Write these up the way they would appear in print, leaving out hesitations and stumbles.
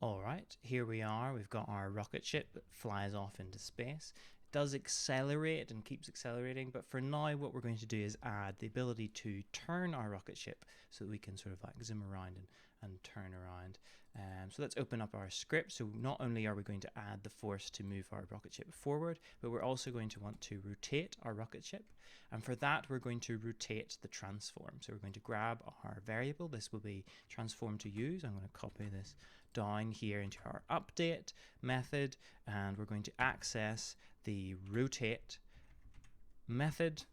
All right, here we are. We've got our rocket ship that flies off into space. It does accelerate and keeps accelerating, but for now what we're going to do is add the ability to turn our rocket ship so that we can sort of like zoom around and turn around. So let's open up our script. So not only are we going to add the force to move our rocket ship forward, but we're also going to want to rotate our rocket ship. And for that, we're going to rotate the transform. So we're going to grab our variable. This will be transform to use. I'm going to copy this down here into our update method, and we're going to access the rotate method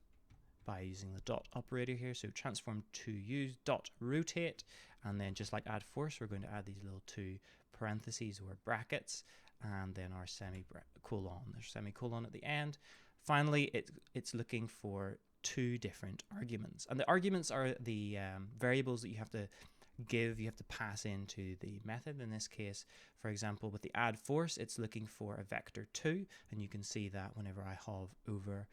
by using the dot operator here. So transform to use dot rotate, and then just like add force, we're going to add these little two parentheses or brackets, and then our semicolon. There's semicolon at the end. Finally, it's looking for two different arguments, and the arguments are the variables that you have to pass into the method. In this case, for example, with the add force, it's looking for a vector 2, and you can see that whenever I hover over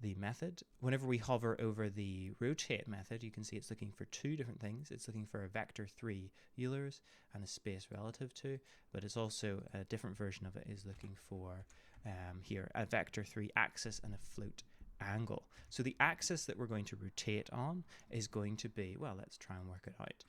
the method, whenever we hover over the rotate method, you can see it's looking for two different things. It's looking for a vector 3 Eulers and a space relative to, but it's also a different version of it is looking for here a vector 3 axis and a float angle. So the axis that we're going to rotate on is going to be, well, let's try and work it out.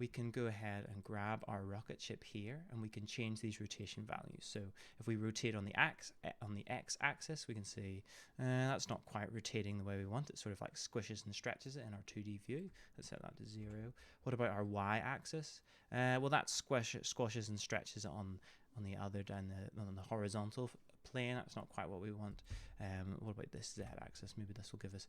We can go ahead and grab our rocket ship here, and we can change these rotation values. So if we rotate on the x-axis, we can see that's not quite rotating the way we want. It sort of like squishes and stretches it in our 2D view. Let's set that to 0. What about our y-axis? Well, that squashes and stretches it on the other on the horizontal plane. That's not quite what we want. What about this z-axis? Maybe this will give us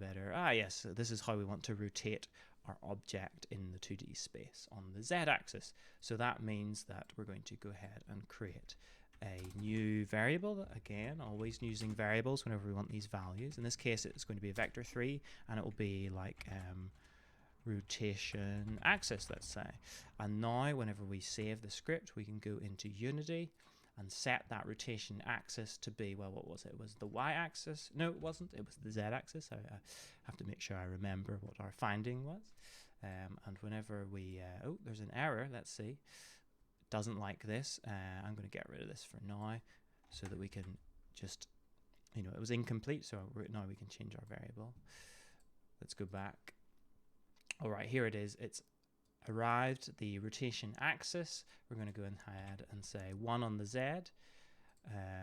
better. Yes, so this is how we want to rotate our object in the 2D space on the z-axis. So that means that we're going to go ahead and create a new variable. Again, always using variables whenever we want these values. In this case, it's going to be a vector 3, and it will be like rotation axis, let's say. And now whenever we save the script, we can go into Unity and set that rotation axis to be, well, what was it? It was the y-axis. No, it wasn't. It was the z-axis. I have to make sure I remember what our finding was. And whenever we, oh, there's an error. Let's see. It doesn't like this. I'm going to get rid of this for now so that we can just, it was incomplete. So now we can change our variable. Let's go back. All right, here it is. It's arrived the rotation axis. We're going to go ahead and say 1 on the z,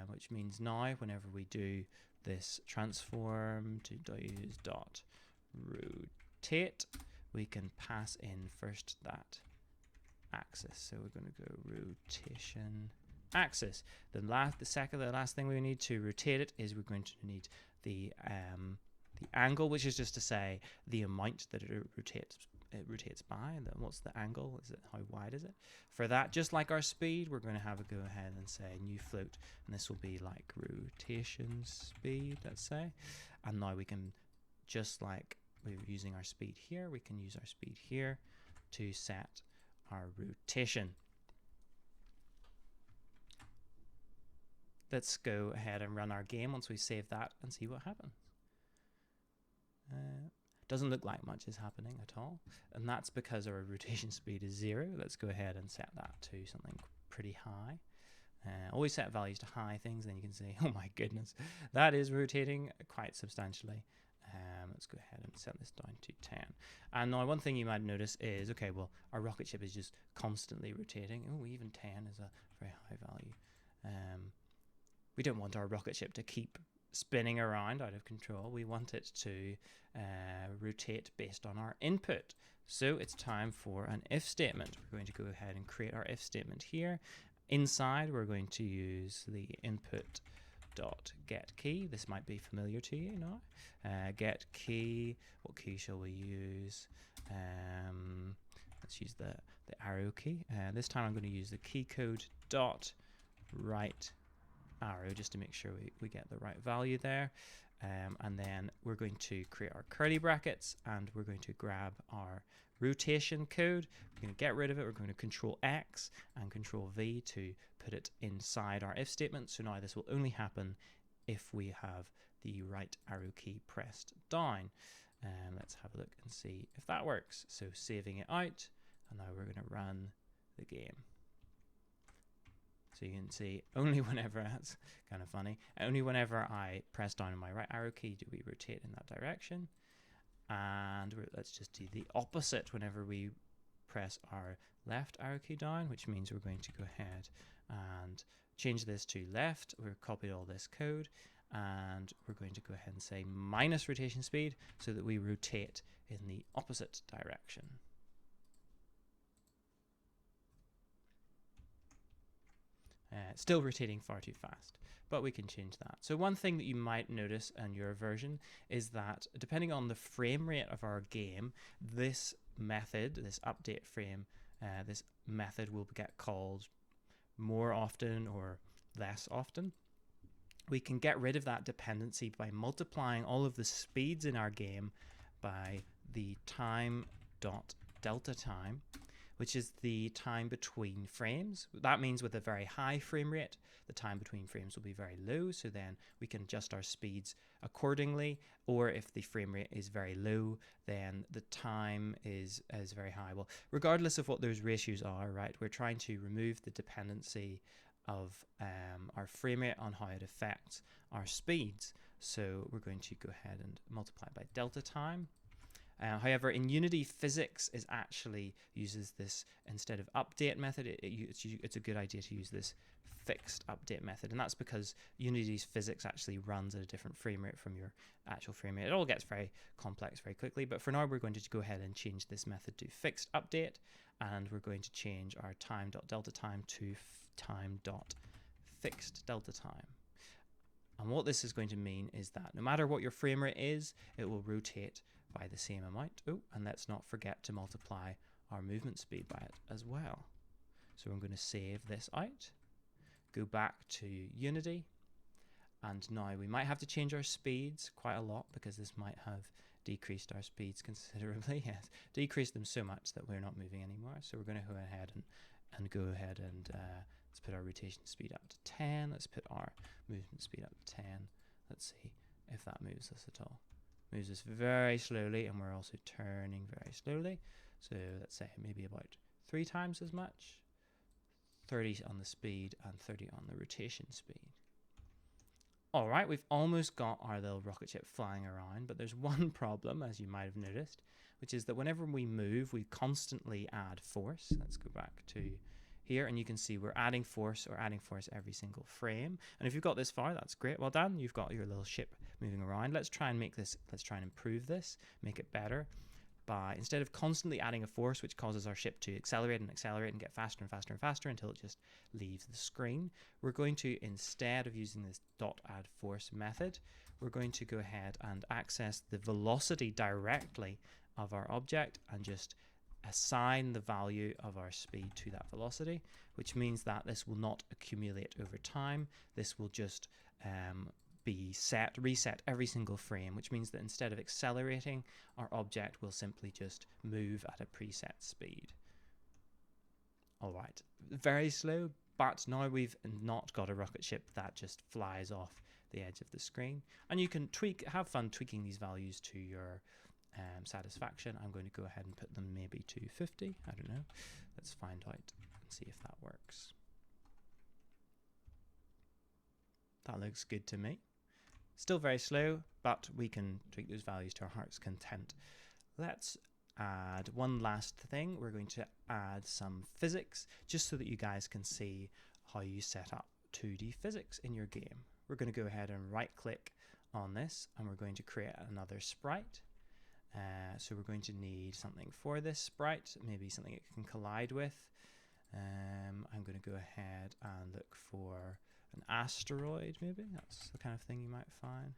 which means now whenever we do this transform to use dot rotate, we can pass in first that axis. So we're going to go rotation axis. The last thing we need to rotate it is we're going to need the angle, which is just to say the amount that it rotates by. And then what's the angle? Is it how wide is it? For that, just like our speed, we're going to have a go ahead and say new float, and this will be like rotation speed, let's say. And now we can, just like we're using our speed here, we can use our speed here to set our rotation. Let's go ahead and run our game once we save that and see what happens. Doesn't look like much is happening at all, and that's because our rotation speed is 0. Let's go ahead and set that to something pretty high. Always set values to high things, then you can see, oh my goodness, that is rotating quite substantially. Let's go ahead and set this down to 10. And now one thing you might notice is, okay, well, our rocket ship is just constantly rotating. Oh, even 10 is a very high value. We don't want our rocket ship to keep spinning around out of control. We want it to rotate based on our input. So it's time for an if statement. We're going to go ahead and create our if statement here. Inside, we're going to use the input dot get key. This might be familiar to you now. Get key. What key shall we use? Let's use the arrow key. This time I'm going to use the key code dot right arrow just to make sure we get the right value there. And then we're going to create our curly brackets, and we're going to grab our rotation code. We're going to get rid of it. We're going to Control X and Control V to put it inside our if statement. So now this will only happen if we have the right arrow key pressed down. Let's have a look and see if that works. So saving it out, and now we're going to run the game. So you can see only whenever, that's kind of funny, only whenever I press down on my right arrow key do we rotate in that direction. And let's just do the opposite whenever we press our left arrow key down, which means we're going to go ahead and change this to left. We've copied all this code, and we're going to go ahead and say minus rotation speed so that we rotate in the opposite direction. Still rotating far too fast, but we can change that. So one thing that you might notice in your version is that depending on the frame rate of our game, this method, this update frame, this method will get called more often or less often. We can get rid of that dependency by multiplying all of the speeds in our game by the time.delta time, which is the time between frames. That means with a very high frame rate, the time between frames will be very low, so then we can adjust our speeds accordingly. Or if the frame rate is very low, then the time is very high. Well, regardless of what those ratios are, right, we're trying to remove the dependency of our frame rate on how it affects our speeds. So we're going to go ahead and multiply by delta time. However, in Unity, physics is actually uses this instead of update method. It's a good idea to use this fixed update method, and that's because Unity's physics actually runs at a different frame rate from your actual frame rate. It all gets very complex very quickly, but for now we're going to go ahead and change this method to fixed update, and we're going to change our time.delta time to time.fixed delta time. And what this is going to mean is that no matter what your frame rate is, it will rotate by the same amount. Oh, and let's not forget to multiply our movement speed by it as well. So I'm going to save this out, go back to Unity, and now we might have to change our speeds quite a lot because this might have decreased our speeds considerably. Yes, decreased them so much that we're not moving anymore. So we're going to go ahead and go ahead and let's put our rotation speed up to 10. Let's put our movement speed up to 10. Let's see if that moves us at all. Moves us very slowly, and we're also turning very slowly. So let's say maybe about 3 times as much. 30 on the speed and 30 on the rotation speed. All right, we've almost got our little rocket ship flying around, but there's one problem, as you might have noticed, which is that whenever we move, we constantly add force. Let's go back to here, and you can see we're adding force every single frame. And if you've got this far, that's great. Well done. You've got your little ship moving around. Let's try and improve this, make it better by, instead of constantly adding a force which causes our ship to accelerate and get faster and faster and faster until it just leaves the screen, we're going to, instead of using this .add force method, we're going to go ahead and access the velocity directly of our object and just assign the value of our speed to that velocity, which means that this will not accumulate over time. This will just be reset every single frame, which means that instead of accelerating, our object will simply just move at a preset speed. All right, very slow, but now we've not got a rocket ship that just flies off the edge of the screen. And you can have fun tweaking these values to your satisfaction. I'm going to go ahead and put them maybe to 50. I don't know. Let's find out and see if that works. That looks good to me. Still very slow, but we can tweak those values to our heart's content. Let's add one last thing. We're going to add some physics just so that you guys can see how you set up 2D physics in your game. We're going to go ahead and right click on this, and we're going to create another sprite. So we're going to need something for this sprite, maybe something it can collide with. I'm going to go ahead and look for an asteroid, maybe. That's the kind of thing you might find.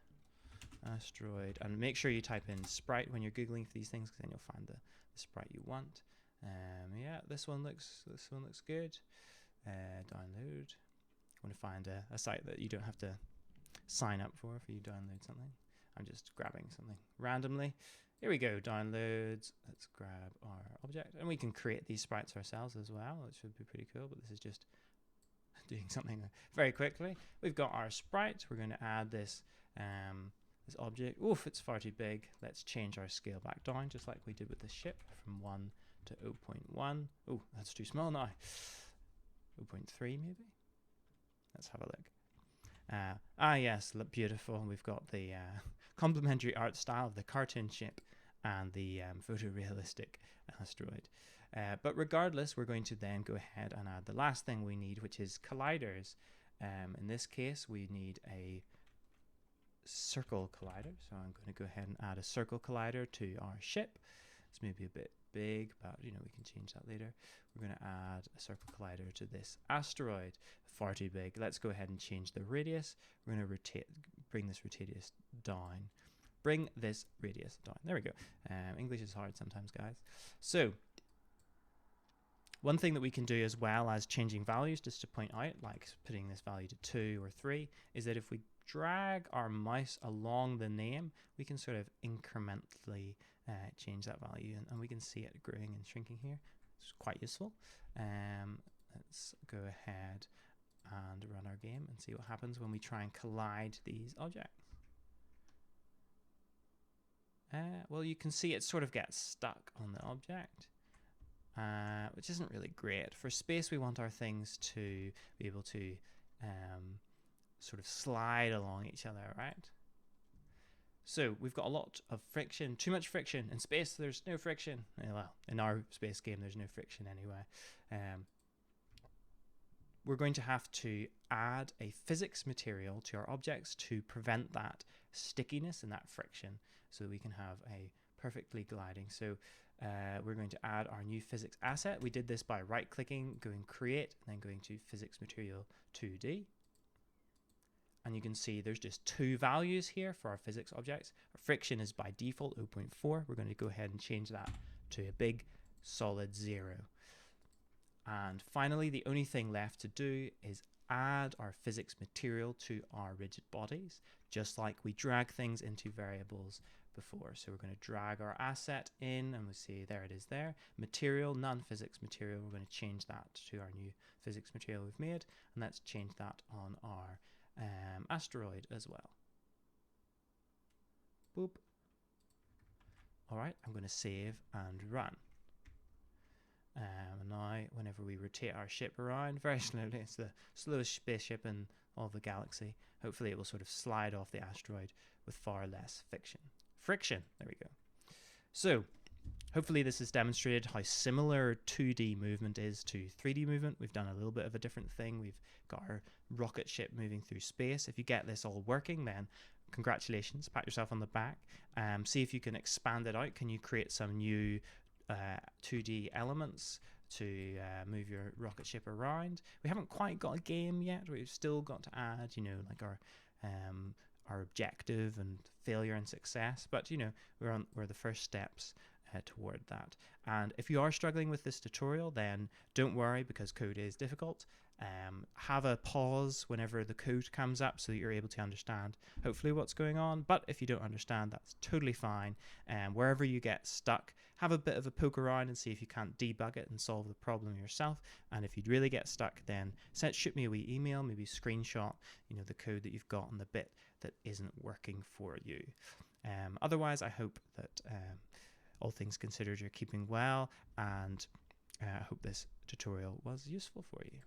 Asteroid. And make sure you type in sprite when you're Googling for these things, because then you'll find the sprite you want. Yeah, this one looks good. Download. I want to find a site that you don't have to sign up for if you download something. I'm just grabbing something randomly. Here we go, downloads. Let's grab our object, and we can create these sprites ourselves as well, which should be pretty cool, but this is just doing something very quickly. We've got our sprite. We're going to add this this object. Oof, it's far too big. Let's change our scale back down, just like we did with the ship, from 1 to 0.1. Oh, that's too small now. 0.3 maybe. Let's have a look. Yes, look beautiful. We've got the complementary art style of the cartoon ship and the photorealistic asteroid. But regardless, we're going to then go ahead and add the last thing we need, which is colliders. In this case, we need a circle collider. So I'm going to go ahead and add a circle collider to our ship. It's maybe a bit big, but we can change that later. We're going to add a circle collider to this asteroid. Far too big. Let's go ahead and change the radius. We're going to bring this radius down. Bring this radius down. There we go. English is hard sometimes, guys. So one thing that we can do, as well as changing values, just to point out, like putting this value to 2 or 3, is that if we drag our mouse along the name, we can sort of incrementally change that value, and we can see it growing and shrinking here. It's quite useful. Let's go ahead and run our game and see what happens when we try and collide these objects. Well, you can see it sort of gets stuck on the object, which isn't really great. For space, we want our things to be able to sort of slide along each other, right? So we've got a lot of friction, too much friction. In space, there's no friction. Well, in our space game, there's no friction anyway. We're going to have to add a physics material to our objects to prevent that stickiness and that friction, so that we can have a perfectly gliding. So we're going to add our new physics asset. We did this by right-clicking, going Create, and then going to Physics Material 2D. And you can see there's just 2 values here for our physics objects. Our friction is by default 0.4. We're going to go ahead and change that to a big solid 0. And finally, the only thing left to do is add our physics material to our rigid bodies, just like we drag things into variables before. So we're going to drag our asset in, and we see there it is there. Material, non-physics material. We're going to change that to our new physics material we've made, and let's change that on our asteroid as well. Boop. All right, I'm going to save and run. Now, whenever we rotate our ship around very slowly, it's the slowest spaceship in all the galaxy. Hopefully, it will sort of slide off the asteroid with far less friction. There we go. So, hopefully, this has demonstrated how similar 2D movement is to 3D movement. We've done a little bit of a different thing. We've got our rocket ship moving through space. If you get this all working, then congratulations, pat yourself on the back. See if you can expand it out. Can you create some new 2D elements to move your rocket ship around? We haven't quite got a game yet. We've still got to add, like our objective and failure and success. But we're the first steps toward that. And if you are struggling with this tutorial, then don't worry, because code is difficult. Have a pause whenever the code comes up so that you're able to understand hopefully what's going on. But if you don't understand, that's totally fine. Wherever you get stuck, have a bit of a poke around and see if you can't debug it and solve the problem yourself. And if you really get stuck, then shoot me a wee email, maybe screenshot the code that you've got and the bit that isn't working for you. Otherwise, I hope that all things considered, you're keeping well, and I hope this tutorial was useful for you.